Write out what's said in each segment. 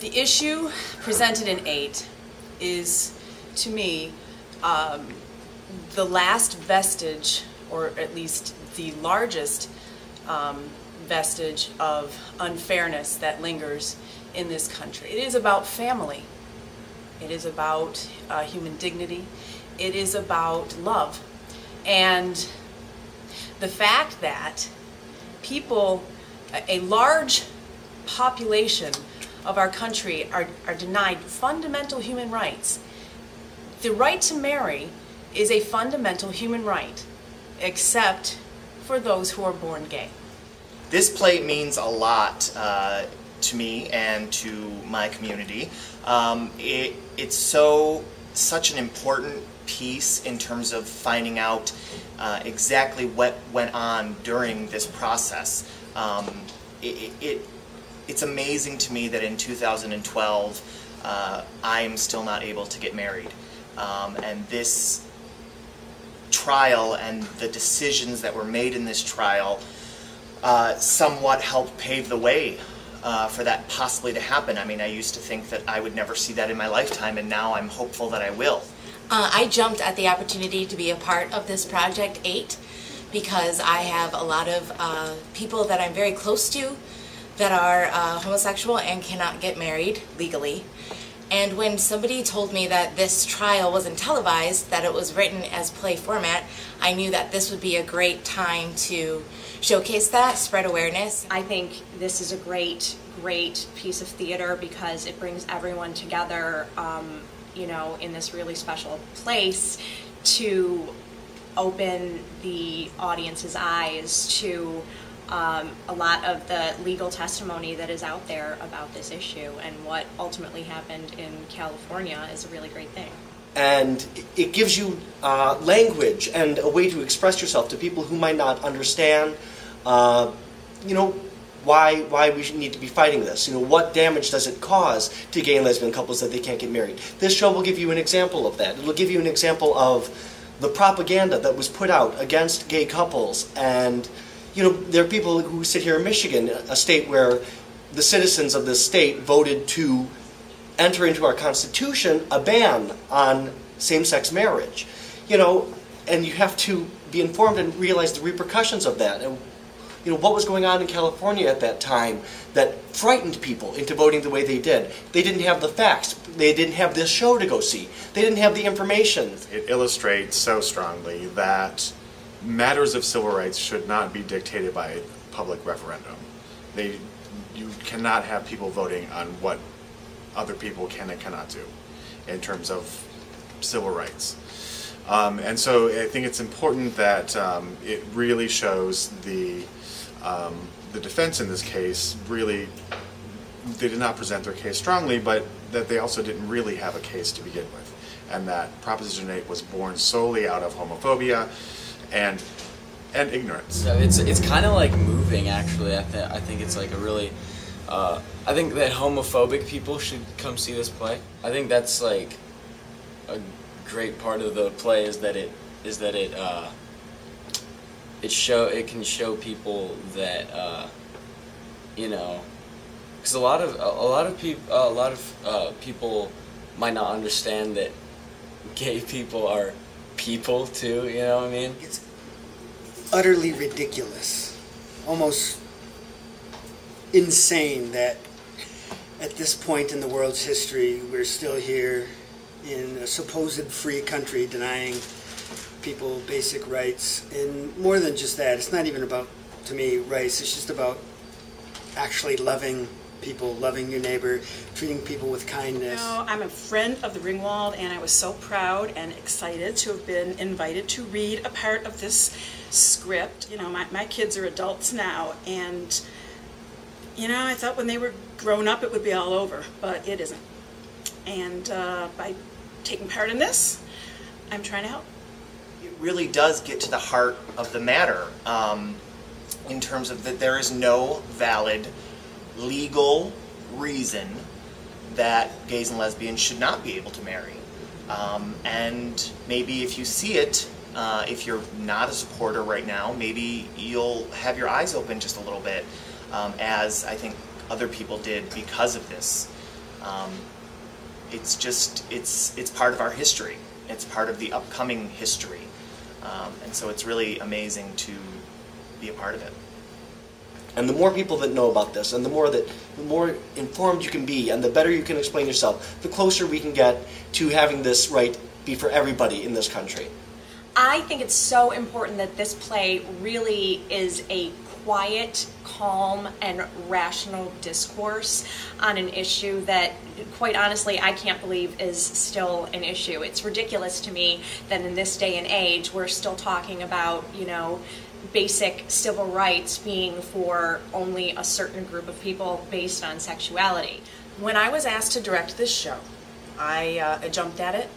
The issue presented in 8 is, to me, the last vestige, or at least the largest vestige of unfairness that lingers in this country. It is about family. It is about human dignity. It is about love. And the fact that people, a large population of our country are denied fundamental human rights. The right to marry is a fundamental human right, except for those who are born gay. This play means a lot to me and to my community. It's such an important piece in terms of finding out exactly what went on during this process. It's amazing to me that in 2012 I'm still not able to get married. And this trial and the decisions that were made in this trial somewhat helped pave the way for that possibly to happen. I mean, I used to think that I would never see that in my lifetime, and now I'm hopeful that I will. I jumped at the opportunity to be a part of this Project 8 because I have a lot of people that I'm very close to that are homosexual and cannot get married legally. And when somebody told me that this trial wasn't televised, that it was written as play format, I knew that this would be a great time to showcase that, spread awareness. I think this is a great piece of theater because it brings everyone together, you know, in this really special place to open the audience's eyes to a lot of the legal testimony that is out there about this issue, and what ultimately happened in California is a really great thing. And it gives you language and a way to express yourself to people who might not understand, you know, why we need to be fighting this. You know, what damage does it cause to gay and lesbian couples that they can't get married? This show will give you an example of that. It will give you an example of the propaganda that was put out against gay couples. And you know, there are people who sit here in Michigan, a state where the citizens of this state voted to enter into our Constitution a ban on same-sex marriage. You know, and you have to be informed and realize the repercussions of that. And you know, what was going on in California at that time that frightened people into voting the way they did. They didn't have the facts. They didn't have this show to go see. They didn't have the information. It illustrates so strongly that matters of civil rights should not be dictated by public referendum. You cannot have people voting on what other people can and cannot do in terms of civil rights. And so I think it's important that it really shows the defense in this case really, they did not present their case strongly, but that they also didn't really have a case to begin with. And that Proposition 8 was born solely out of homophobia and ignorance. So it's kind of like moving, actually. I think it's like a really I think that homophobic people should come see this play. I think that's like a great part of the play is that it can show people that you know, because a lot of people might not understand that gay people are people too, you know what I mean? It's utterly ridiculous, almost insane that at this point in the world's history we're still here in a supposed free country denying people basic rights. And more than just that, it's not even about, to me, rights, it's just about actually loving people, loving your neighbor, treating people with kindness. You know, I'm a friend of the Ringwald, and I was so proud and excited to have been invited to read a part of this script. You know, my kids are adults now, and you know, I thought when they were grown up it would be all over, but it isn't. And by taking part in this, I'm trying to help. It really does get to the heart of the matter in terms of that there is no valid legal reason that gays and lesbians should not be able to marry. And maybe if you see it, if you're not a supporter right now, maybe you'll have your eyes open just a little bit, as I think other people did because of this. It's just, it's part of our history. It's part of the upcoming history. And so it's really amazing to be a part of it. And the more people that know about this, and the more informed you can be, and the better you can explain yourself, the closer we can get to having this right be for everybody in this country. I think it's so important that this play really is a quiet, calm, and rational discourse on an issue that, quite honestly, I can't believe is still an issue. It's ridiculous to me that in this day and age we're still talking about, you know, basic civil rights being for only a certain group of people based on sexuality. When I was asked to direct this show, I jumped at it,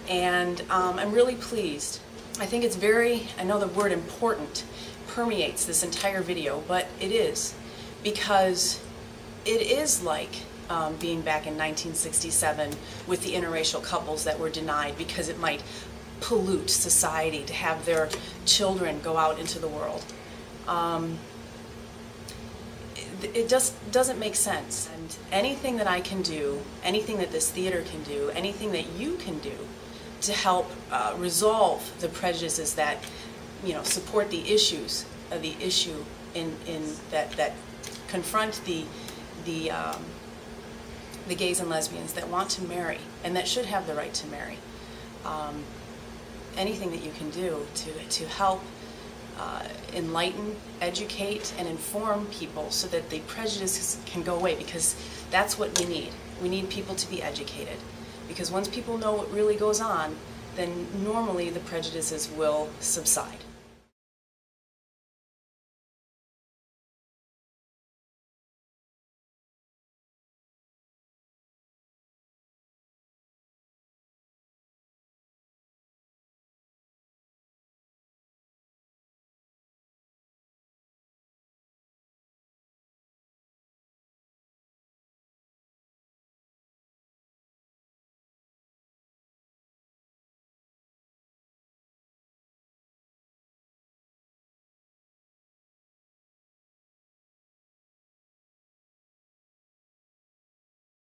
and I'm really pleased. I think it's very, I know the word important permeates this entire video, but it is, because it is like being back in 1967 with the interracial couples that were denied because it might pollute society to have their children go out into the world. It just doesn't make sense. And anything that I can do, anything that this theater can do, anything that you can do to help resolve the prejudices that, you know, support the issues of the issue in that confront the gays and lesbians that want to marry and that should have the right to marry. Anything that you can do to help enlighten, educate, and inform people so that the prejudices can go away, because that's what we need. We need people to be educated, because once people know what really goes on, then normally the prejudices will subside.